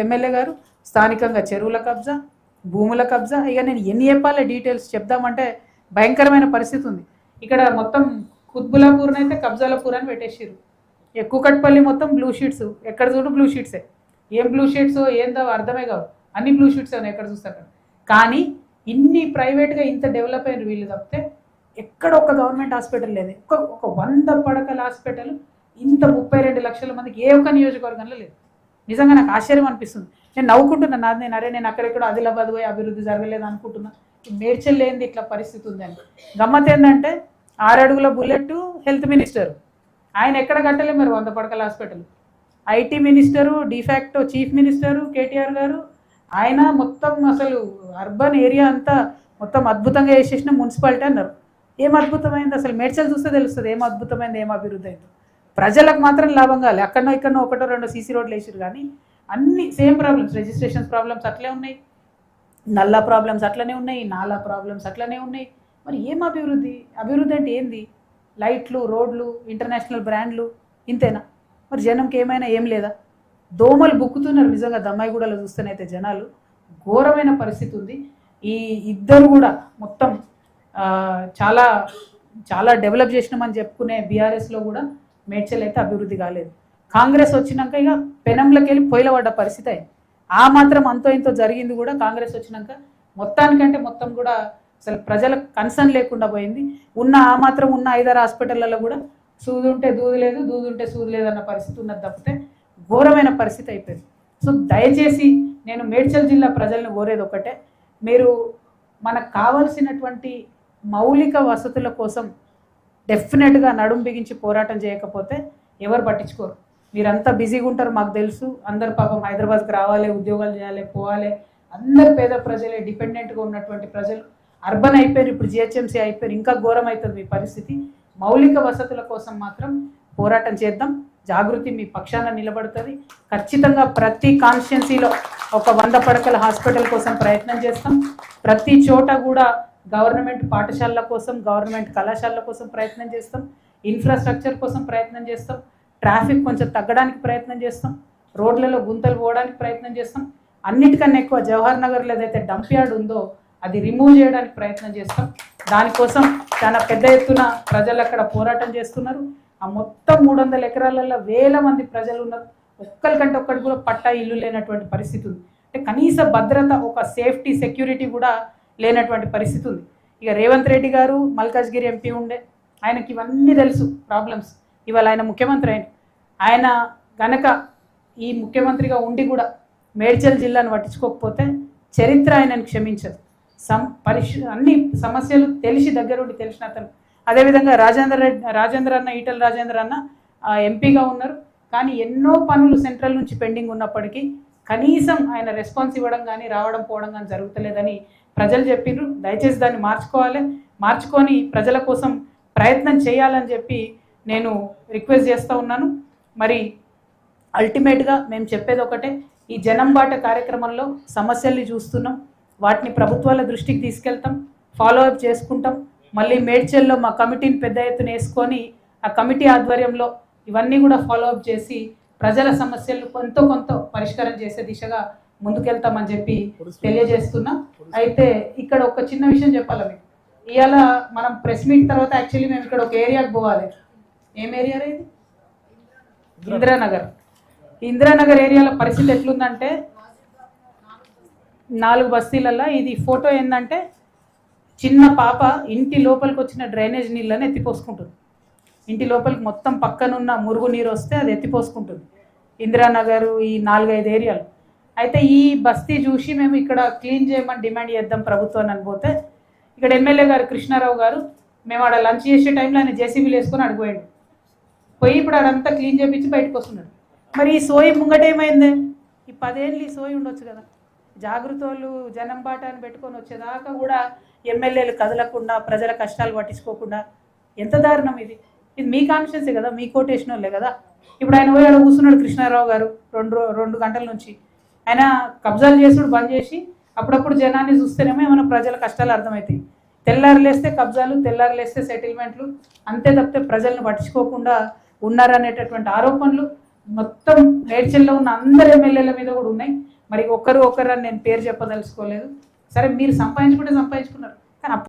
MLA గారు స్థానికంగా చెరువుల కబ్జా, భూముల కబ్జా, ఇక నేను ఎన్ని చెప్పాలి డీటెయిల్స్ చెప్దామంటే భయంకరమైన పరిస్థితి ఉంది. ఇక్కడ మొత్తం కుత్బులాపూర్ని అయితే కబ్జాలపూర్ అని పెట్టేసారు. కూకట్పల్లి మొత్తం బ్లూ షీట్స్, ఎక్కడ చూడు బ్లూ షీట్సే. ఏం బ్లూ షీట్స్ ఏందో అర్థమే కావు, అన్ని బ్లూ షీట్స్ ఉన్నాయి ఎక్కడ చూస్తారు. కానీ ఇన్ని ప్రైవేట్గా ఇంత డెవలప్ అయిన వీళ్ళు తప్పితే ఎక్కడ ఒక గవర్నమెంట్ హాస్పిటల్ లేదు. ఒక 100 పడకల హాస్పిటల్ ఇంత 32 లక్షల మందికి ఏ ఒక్క నియోజకవర్గంలో లేదు. నిజంగా నాకు ఆశ్చర్యం అనిపిస్తుంది. నేను నవ్వుకుంటున్నాను, నేను అక్కడెక్కడ ఆదిలాబాద్ పోయి అభివృద్ధి జరగలేదు అనుకుంటున్నా. మేడ్చల్ లేనిది ఇట్లా పరిస్థితి ఉందని. గమ్మత్ ఏంటంటే 6 అడుగుల బుల్లెట్ హెల్త్ మినిస్టర్, ఆయన ఎక్కడ కట్టలే మరి 100 పడకల hospital. IT minister, de facto chief minister KTR గారు, ఆయన మొత్తం అసలు అర్బన్ ఏరియా అంతా మొత్తం అద్భుతంగా వేసేసిన మున్సిపాలిటీ అన్నారు. ఏం అద్భుతమైంది అసలు? మేడ్చల్ చూస్తే తెలుస్తుంది ఏం అద్భుతమైంది, ఏం అభివృద్ధి అయిందో. ప్రజలకు మాత్రం లాభం కాలే. అక్కడనో ఇక్కడనో 1-2 సీసీ రోడ్లు వేసారు, కానీ అన్ని సేమ్ ప్రాబ్లమ్స్. రిజిస్ట్రేషన్స్ ప్రాబ్లమ్స్ అట్లే ఉన్నాయి, నల్లా ప్రాబ్లమ్స్ అట్లనే ఉన్నాయి, నాలా ప్రాబ్లమ్స్ అట్లనే ఉన్నాయి. మరి ఏం అభివృద్ధి? అభివృద్ధి అంటే ఏంది? లైట్లు, రోడ్లు, ఇంటర్నేషనల్ బ్రాండ్లు, ఇంతేనా? మరి జనంకి ఏమైనా ఏం లేదా? దోమలు బుక్కుతున్నారు నిజంగా. దమ్మాయిగూడలో చూస్తేనైతే జనాలు ఘోరమైన పరిస్థితి ఉంది. ఈ ఇద్దరు కూడా మొత్తం చాలా చాలా డెవలప్ చేసినామని చెప్పుకునే బీఆర్ఎస్లో కూడా మేడ్చల్ అయితే అభివృద్ధి కాలేదు. కాంగ్రెస్ వచ్చినాక ఇక పెనంలోకి వెళ్ళి పొయ్యిలపడ్డ పరిస్థితి అయింది. ఆ మాత్రం అంతో ఇంతో జరిగింది కూడా కాంగ్రెస్ వచ్చినాక. మొత్తానికంటే మొత్తం కూడా అసలు ప్రజలకు కన్సర్న్ లేకుండా పోయింది. ఆ మాత్రం ఉన్న 5-6 హాస్పిటళ్లలో కూడా సూది ఉంటే దూది లేదు, దూది ఉంటే సూది లేదన్న పరిస్థితి ఉన్నది తప్పితే ఘోరమైన పరిస్థితి అయిపోయింది. సో దయచేసి నేను మేడ్చల్ జిల్లా ప్రజలను కోరేది ఒకటే, మీరు మనకు కావాల్సినటువంటి మౌలిక వసతుల కోసం డెఫినెట్గా నడుం బిగించి పోరాటం చేయకపోతే ఎవరు పట్టించుకోరు. మీరంతా బిజీగా ఉంటారు మాకు తెలుసు. అందరు పాపం హైదరాబాద్కి రావాలి, ఉద్యోగాలు చేయాలి, పోవాలి. అందరు పేద ప్రజలే, డిపెండెంట్గా ఉన్నటువంటి ప్రజలు అర్బన్ అయిపోయారు. ఇప్పుడు జిహెచ్ఎంసీ అయిపోయారు, ఇంకా ఘోరం అవుతుంది మీ పరిస్థితి. మౌలిక వసతుల కోసం మాత్రం పోరాటం చేద్దాం. జాగృతి మీ పక్షాన నిలబడుతుంది. ఖచ్చితంగా ప్రతి కాన్స్టిట్యున్సీలో ఒక 100 పడకల హాస్పిటల్ కోసం ప్రయత్నం చేస్తాం. ప్రతి చోట కూడా గవర్నమెంట్ పాఠశాలల కోసం, గవర్నమెంట్ కళాశాలల కోసం ప్రయత్నం చేస్తాం. ఇన్ఫ్రాస్ట్రక్చర్ కోసం ప్రయత్నం చేస్తాం. ట్రాఫిక్ కొంచెం తగ్గడానికి ప్రయత్నం చేస్తాం. రోడ్లలో గుంతలు పోవడానికి ప్రయత్నం చేస్తాం. అన్నిటికన్నా ఎక్కువ జవహర్ నగర్లో ఏదైతే డంప్ యార్డ్ ఉందో అది రిమూవ్ చేయడానికి ప్రయత్నం చేస్తాం. దానికోసం చాలా పెద్ద ఎత్తున ప్రజలు అక్కడ పోరాటం చేస్తున్నారు. ఆ మొత్తం 300 ఎకరాలలో వేల మంది ప్రజలు ఉన్నారు. ఒక్కరికంటే ఒక్కడికి కూడా పట్టా ఇల్లు లేనటువంటి పరిస్థితి ఉంది. అంటే కనీస భద్రత, ఒక సేఫ్టీ, సెక్యూరిటీ కూడా లేనటువంటి పరిస్థితి ఉంది. ఇక రేవంత్ రెడ్డి గారు మల్కాజ్గిరి ఎంపీ ఉండే, ఆయనకి ఇవన్నీ తెలుసు ప్రాబ్లమ్స్. ఇవాళ ఆయన ముఖ్యమంత్రి ఆయన గనక ఈ ముఖ్యమంత్రిగా ఉండి కూడా మేడ్చల్ జిల్లాను పట్టించుకోకపోతే చరిత్ర ఆయనను క్షమించదు. అన్ని సమస్యలు తెలిసి దగ్గరుండి తెలిసిన అతను. అదేవిధంగా రాజేంద్ర అన్న, ఈటల రాజేంద్ర అన్న ఎంపీగా ఉన్నారు, కానీ ఎన్నో పనులు సెంట్రల్ నుంచి పెండింగ్ ఉన్నప్పటికీ కనీసం ఆయన రెస్పాన్స్ ఇవ్వడం కానీ రావడం పోవడం కానీ జరుగుతలేదని ప్రజలు చెప్పిండ్రు. దయచేసి దాన్ని మార్చుకొని ప్రజల కోసం ప్రయత్నం చేయాలని చెప్పి నేను రిక్వెస్ట్ చేస్తూ ఉన్నాను. మరి అల్టిమేట్గా మేము చెప్పేది ఒకటే, ఈ జనం బాట కార్యక్రమంలో సమస్యల్ని చూస్తున్నాం, వాటిని ప్రభుత్వాల దృష్టికి తీసుకెళ్తాం, ఫాలోఅప్ చేసుకుంటాం. మళ్ళీ మేడ్చల్లో మా కమిటీని పెద్ద ఎత్తున వేసుకొని ఆ కమిటీ ఆధ్వర్యంలో ఇవన్నీ కూడా ఫాలోఅప్ చేసి ప్రజల సమస్యలు కొంత పరిష్కారం చేసే దిశగా ముందుకెళ్తామని చెప్పి తెలియజేస్తున్నా. అయితే ఇక్కడ ఒక చిన్న విషయం చెప్పాలి మీకు. ఇవాళ మనం ప్రెస్ మీట్ తర్వాత యాక్చువల్లీ మేము ఇక్కడ ఒక ఏరియాకి పోవాలి. ఏం ఏరియా ఇది? ఇందిరానగర్. ఇందిరానగర్ ఏరియాలో పరిస్థితి ఎట్లుందంటే 4 బస్తీలలో ఇది ఫోటో ఏంటంటే చిన్న పాప ఇంటి లోపలికి వచ్చిన డ్రైనేజ్ నీళ్ళని ఎత్తిపోసుకుంటుంది. ఇంటి లోపలికి మొత్తం పక్కనున్న మురుగు నీరు వస్తే అది ఎత్తిపోసుకుంటుంది. ఇందిరానగర్ ఈ 4-5 ఏరియాలు. అయితే ఈ బస్తీ చూసి మేము ఇక్కడ క్లీన్ చేయమని డిమాండ్ చేద్దాం ప్రభుత్వాన్ని అనిపోతే ఇక్కడ ఎమ్మెల్యే గారు కృష్ణారావు గారు మేము ఆడ లంచ్ చేసే టైంలో ఆయన జేసీబీలు వేసుకొని అడిగిపోయాడు. పోయి ఇప్పుడు ఆడంతా క్లీన్ చేయించి బయటకు వస్తున్నాడు. మరి ఈ సోయి ముంగటేమైంది? ఈ 10 ఏళ్ళు ఈ సోయి ఉండొచ్చు కదా. జాగృతోళ్ళు జనం బాట అని పెట్టుకొని వచ్చేదాకా కూడా ఎమ్మెల్యేలు కదలకుండా, ప్రజల కష్టాలు పట్టించుకోకుండా ఎంత దారుణం ఇది. ఇది మీ కాన్షియన్సే కదా, మీ కోటేషన్ వాళ్ళే కదా. ఇప్పుడు ఆయన పోయి ఆడ కూర్చున్నాడు కృష్ణారావు గారు 2 గంటల నుంచి. ఆయన కబ్జాలు చేసుడు బంద్ చేసి అప్పుడప్పుడు జనాన్ని చూస్తేనేమో ఏమైనా ప్రజల కష్టాలు అర్థమవుతాయి. తెల్లారులేస్తే కబ్జాలు, తెల్లారులేస్తే సెటిల్మెంట్లు, అంతే తప్పితే ప్రజలను పట్టించుకోకుండా ఉన్నారనేటటువంటి ఆరోపణలు మొత్తం మేడ్చల్లో ఉన్న అందరు ఎమ్మెల్యేల మీద కూడా ఉన్నాయి. మరి ఒక్కరు అని నేను పేరు చెప్పదలుచుకోలేదు. సరే మీరు సంపాదించుకుంటే సంపాదించుకున్నారు, కానీ